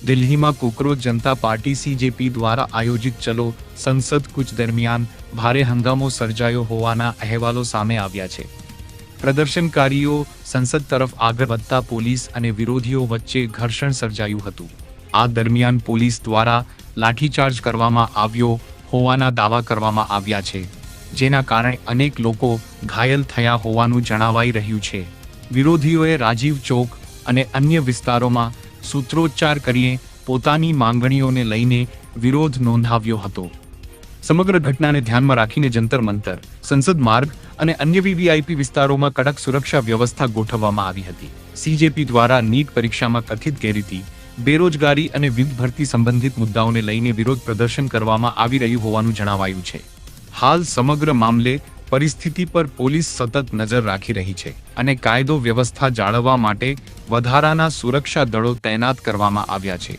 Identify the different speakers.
Speaker 1: દિલ્હીમાં કોકરોચ જનતા party CJP દ્વારા આયોજિત ચલો સંસદ કૂચ દરમિયાન ભારે હંગામો સર્જાયો હોવાના અહેવાલો સામે આવ્યા છે। પ્રદર્શનકારીઓ સંસદ તરફ આગળ વધતા પોલીસ અને વિરોધીઓ વચ્ચે ઘર્ષણ સર્જાયું હતું। આ દરમિયાન પોલીસ દ્વારા લાઠીચાર્જ કરવામાં આવ્યો હોવાના દાવા કરવામાં આવ્યા છે, જેના કારણે અનેક લોકો ઘાયલ થયા હોવાનું જણાવાઈ રહ્યું છે। વિરોધીઓએ રાજીવ ચોક અને અન્ય વિસ્તારોમાં સૂત્રોચ્ચાર કરીને પોતાની માંગણીઓને લઈને વિરોધ નોંધાવ્યો હતો। સમગ્ર ઘટનાને ધ્યાનમાં રાખીને જંતર મંતર, સંસદ માર્ગ અને અન્ય VIP વિસ્તારોમાં કડક સુરક્ષા વ્યવસ્થા ગોઠવવામાં આવી હતી। CJP દ્વારા નીટ પરીક્ષામાં કથિત ગેરરીતિ, બેરોજગારી અને વિવિધ ભરતી સંબંધિત મુદ્દાઓને લઈને વિરોધ પ્રદર્શન કરવામાં આવી રહ્યું હોવાનું જણાવાયું છે। હાલ સમગ્ર મામલે પરિસ્થિતિ પર પોલીસ સતત નજર રાખી રહી છે અને કાયદો વ્યવસ્થા જાળવવા માટે વધારાના સુરક્ષા દળો તૈનાત કરવામાં આવ્યા છે।